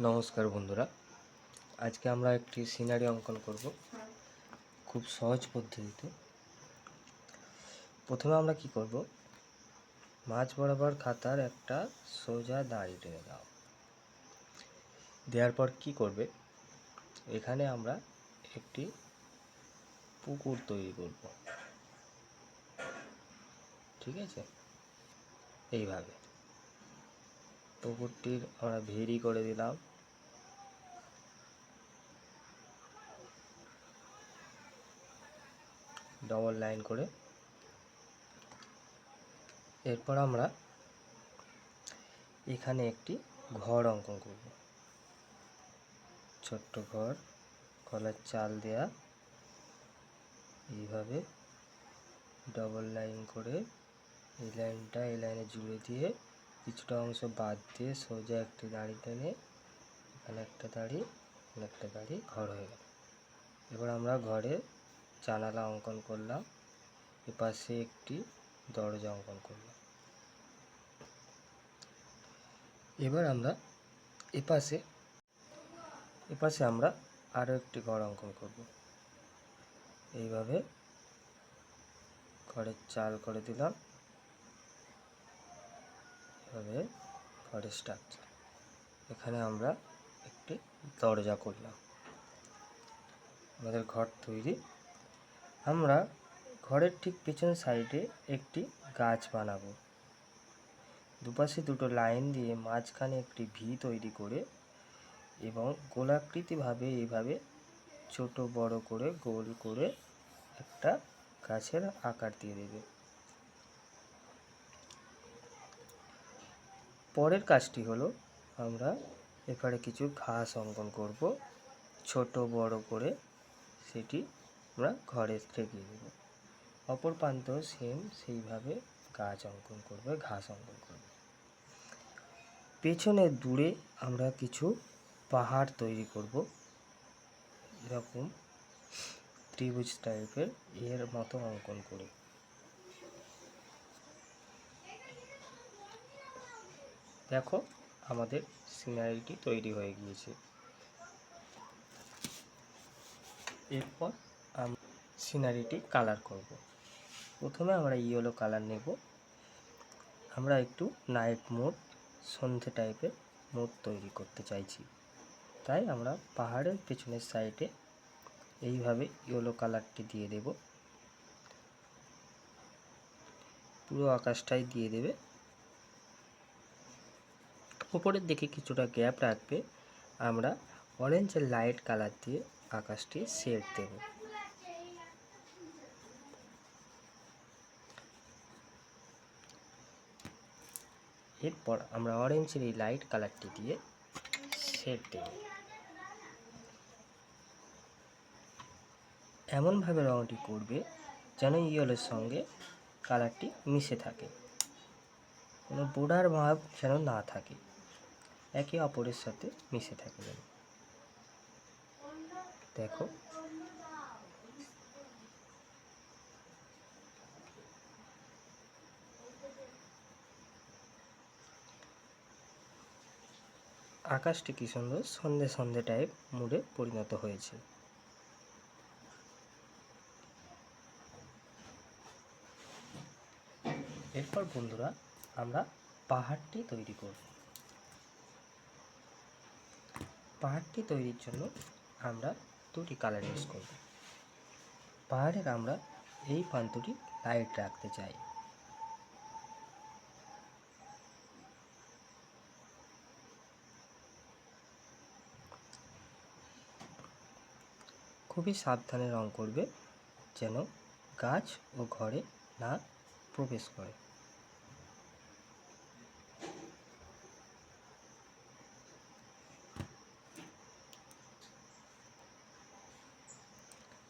নমস্কার বন্ধুরা, আজকে আমরা একটি সিনারি অঙ্কন করব খুব সহজ পদ্ধতিতে। প্রথমে আমরা কি করব, মাঝ বরাবর খাতার একটা সোজা দাড়ি টেনে দাও। দেওয়ার পর কি করবে, এখানে আমরা একটি পুকুর তৈরি করব। ঠিক আছে, এইভাবে পুকুরটির আমরা ভেরি করে দিলাম। ডবল লাইন করে। এরপর আমরা এখানে একটি ঘর অঙ্কন করব, ছোট্ট ঘর, কলার চাল দেয়া। এইভাবে ডবল লাইন করে এই লাইনটা এই লাইনে জুড়ে দিয়ে কিছুটা অংশ বাদ দিয়ে সোজা একটি দাড়ি টেনে এখানে একটা দাড়ি, এখানে একটা দাড়ি, ঘর হয়ে গেল। এবার আমরা ঘরে জানালা অঙ্কন করলাম, এপাশে একটি দরজা অঙ্কন করলাম। এবার আমরা এপাশে আমরা আরও একটি ঘর অঙ্কন করব। এইভাবে ঘরের চাল করে দিলাম, এভাবে ঘরের স্ট্রাকচার। এখানে আমরা একটি দরজা করলাম, আমাদের ঘর তৈরি। আমরা ঘরের ঠিক পেছন সাইডে একটি গাছ বানাবো। দুপাশে দুটো লাইন দিয়ে মাঝখানে একটি ভি তৈরি করে এবং গোলাকৃতিভাবে এইভাবে ছোট বড় করে গোল করে একটা গাছের আকার দিয়ে দেবে। পরের কাজটি হলো, আমরা এখানে কিছু ঘাস অঙ্কন করব, ছোট বড় করে সেটি আমরা ঘরে ঠেকিয়ে দেব। অপর প্রান্ত সেম সেইভাবে ঘাস অঙ্কন করবে। পেছনে দূরে আমরা কিছু পাহাড় তৈরি করব, এরকম ত্রিভুজ টাইপের এর মতো অঙ্কন করে। দেখো, আমাদের সিনারিটি তৈরি হয়ে গিয়েছে। এরপর আমরা সিনারিটি কালার করব। প্রথমে আমরা ইয়েলো কালার নেব। আমরা একটু নাইট মোড, সন্ধে টাইপের মোড তৈরি করতে চাইছি, তাই আমরা পাহাড়ের পেছনের সাইডে এইভাবে ইয়েলো কালারটি দিয়ে দেব। পুরো আকাশটাই দিয়ে দেবে। উপরের দিকে কিছুটা গ্যাপ রাখবে। আমরা অরেঞ্জের লাইট কালার দিয়ে আকাশটি শেড দেব। এরপর আমরা অরেঞ্জের এই লাইট কালারটি দিয়ে শেড দেব। এমনভাবে রঙটি করবে যেন ইয়েলোর সঙ্গে কালারটি মিশে থাকে, কোনো বোর্ডার ভাব যেন না থাকে, একে অপরের সাথে মিশে থাকে যেন। দেখো, আকাশটি কি সুন্দর সন্ধে সন্ধে টাইপ মুডে পরিণত হয়েছে। এরপর বন্ধুরা, আমরা পাহাড়টি তৈরি করব। পাহাড়টি তৈরির জন্য আমরা দুটি কালার ইউজ করব। পাহাড়ের আমরা এই প্রান্তটি লাইট রাখতে চাই। খুবই সাবধানে রং করবে যেন গাছ ও ঘরে না প্রবেশ করে।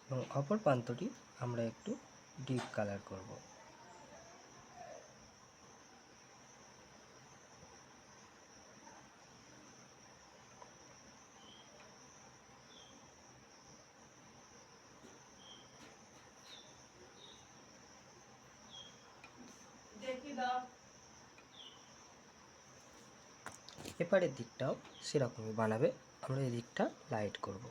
এবং অপর প্রান্তটি আমরা একটু ডিপ কালার করব। এপারের দিকটাও সেরকমই বানাবে। আমরা এই দিকটা লাইট করব।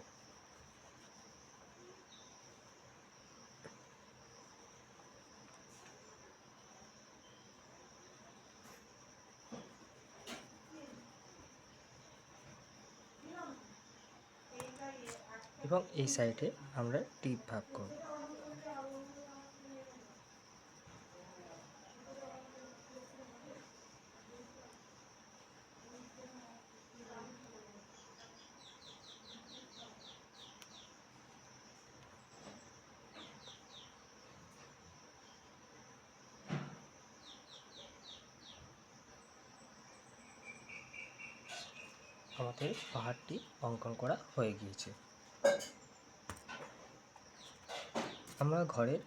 এবং এই সাইডে আমরা টিপ ভাগ করব। আমাদের পাহাড়টি অঙ্কন করা হয়ে গিয়েছে। আমরা ঘরের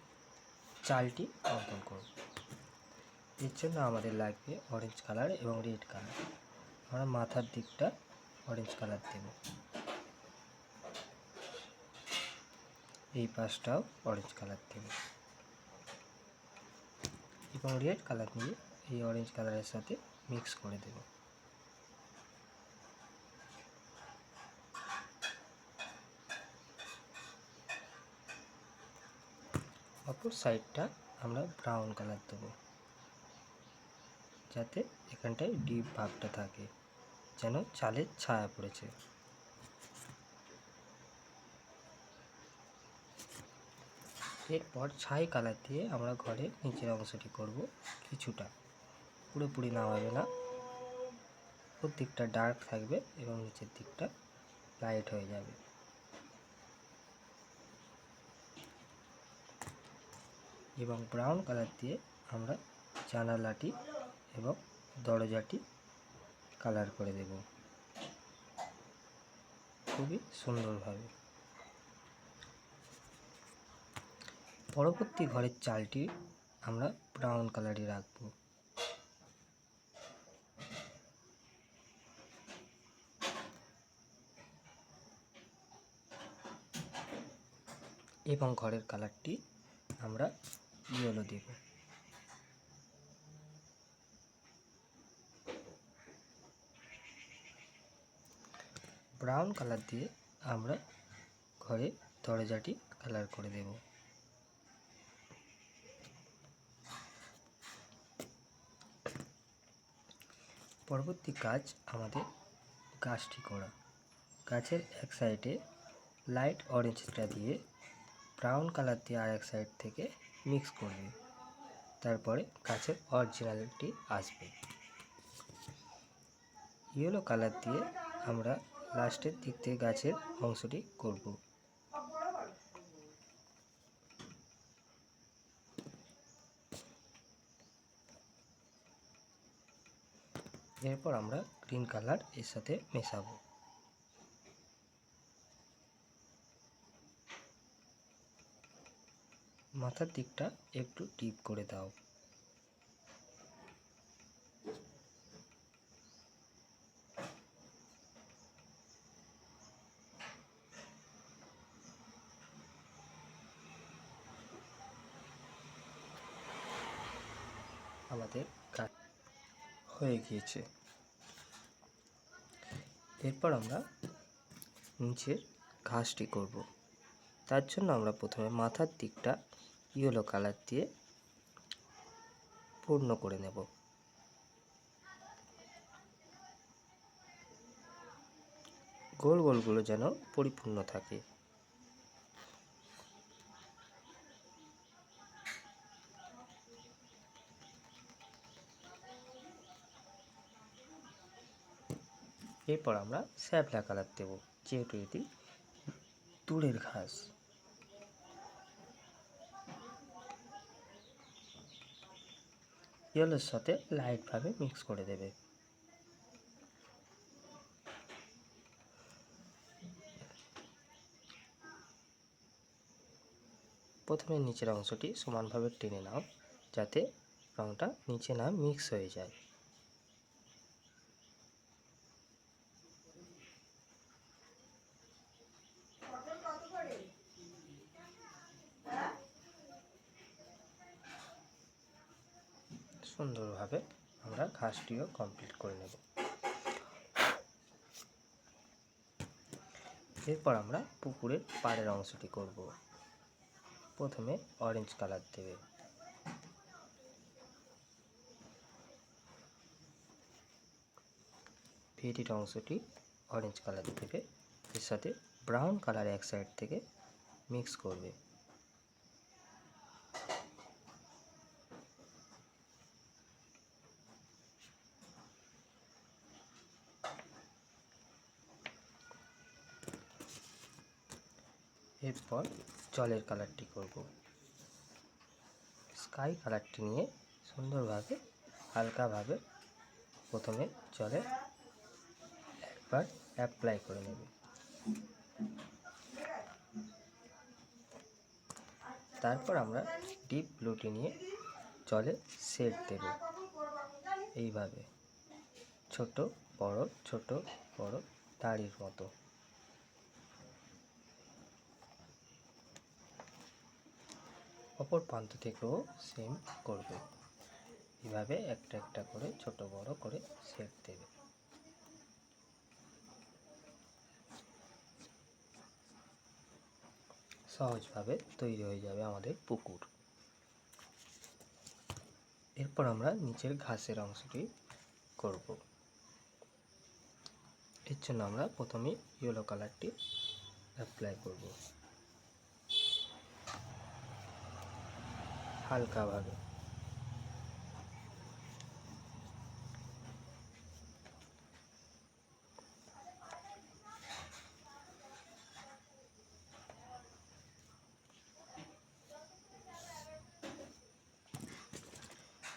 চালটি অঙ্কন করব। এর জন্য আমাদের লাগবে অরেঞ্জ কালার এবং রেড কালার। আমরা মাথার দিকটা অরেঞ্জ কালার দেব, এই পাশটাও অরেঞ্জ কালার দেব এবং রেড কালার নিয়ে এই অরেঞ্জ কালারের সাথে মিক্স করে দেব। অপর সাইডটা আমরা ব্রাউন কালার দেব, যাতে এখানটায় ডিপ ভাবটা থাকে, যেন চালের ছায়া পড়েছে। এরপর ছাই কালার দিয়ে আমরা ঘরের নিচের অংশটি করব কিছুটা, পুরোপুরি নামাবে না। উপর দিকটা ডার্ক থাকবে এবং নিচের দিকটা লাইট হয়ে যাবে। এবং ব্রাউন কালার দিয়ে আমরা জানালাটি এবং দরজাটি কালার করে দেব খুবই সুন্দরভাবে। পরবর্তী ঘরের চালটি আমরা ব্রাউন কালারই রাখব। এবং ঘরের কালারটি আমরা ইয়েলো দেব। ব্রাউন কালার দিয়ে আমরা ঘরে দরজাটি কালার করে দেব। পরবর্তী কাজ আমাদের গাছটি করা। গাছের এক সাইডে লাইট অরেঞ্জটা দিয়ে ব্রাউন কালার দিয়ে আর এক সাইড থেকে মিক্স করবে, তারপরে গাছের অরিজিনালিটি আসবে। ইয়েলো কালার দিয়ে আমরা লাস্টের দিক থেকে গাছের অংশটি করব। এরপর আমরা গ্রিন কালার এর সাথে মেশাবো। মাথার দিকটা একটু ডিপ করে দাও। আমাদের কাজ হয়ে গিয়েছে। এরপর আমরা নিচের ঘাসটি করব। তার জন্য আমরা প্রথমে মাথার দিকটা ইয়েলো কালার দিয়ে পূর্ণ করে নেব। গোল গোলগুলো যেন পরিপূর্ণ থাকে। এরপর আমরা শ্যাবলা কালার দেব, যেহেতু এটি দূরের ঘাস। ইয়েলোর সাথে লাইটভাবে মিক্স করে দেবে। প্রথমে নিচের অংশটি সমানভাবে টেনে নাও, যাতে রঙটা নিচে না মিক্স হয়ে যায়। সুন্দরভাবে আমরা ঘাসটিও কমপ্লিট করে নেব। এরপর আমরা পুকুরের পাড়ের অংশটি করব। প্রথমে অরেঞ্জ কালার দেবে, ভিটির অংশটি অরেঞ্জ কালার দেবে, এর সাথে ব্রাউন কালার এক সাইড থেকে মিক্স করবে। এরপর জলের কালারটি করব। স্কাই কালারটি নিয়ে সুন্দরভাবে হালকাভাবে প্রথমে জলে একবার অ্যাপ্লাই করে নেবে। তারপর আমরা ডিপ ব্লুটি নিয়ে জলে শেড দেব। এইভাবে ছোট বড় ছোট বড় দাড়ির মতো। অপর প্রান্ত থেকেও সেম করবে। এভাবে একটা একটা করে ছোট বড় করে শেড দেবে। সহজভাবে তৈরি হয়ে যাবে আমাদের পুকুর। এরপর আমরা নিচের ঘাসের অংশটি করব। এর জন্য আমরা প্রথমে ইয়েলো কালারটি অ্যাপ্লাই করব হালকাভাবে।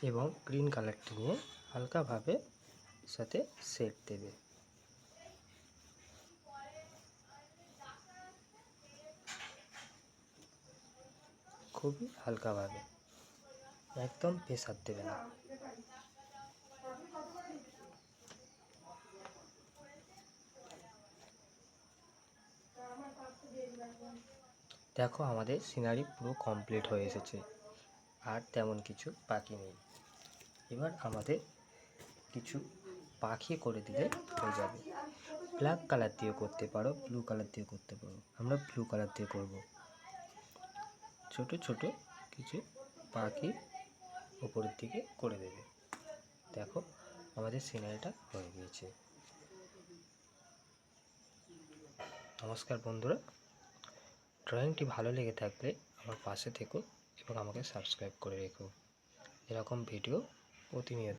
এবং গ্রিন কালারটি নিয়ে হালকাভাবে সাথে শেড দেবে। খুবই হালকাভাবে, একদম প্রেসার দেবে না। দেখো আমাদের সিনারি পুরো কমপ্লিট হয়ে এসেছে, আর তেমন কিছু বাকি নেই। এবার আমাদের কিছু পাখি করে দিলে হয়ে যাবে। ব্ল্যাক কালার দিয়ে করতে পারো, ব্লু কালার দিয়ে করতে পারো। আমরা ব্লু কালার দিয়ে করব। ছোট ছোট কিছু পাখি উপরের দিকে করে দেবে। দেখো আমাদের সিনারিটা হয়ে গিয়েছে। নমস্কার বন্ধুরা, ড্রয়িংটি ভালো লেগে থাকলে আমার পাশে থেকো এবং আমাকে সাবস্ক্রাইব করে রেখো। এরকম ভিডিও প্রতিনিয়ত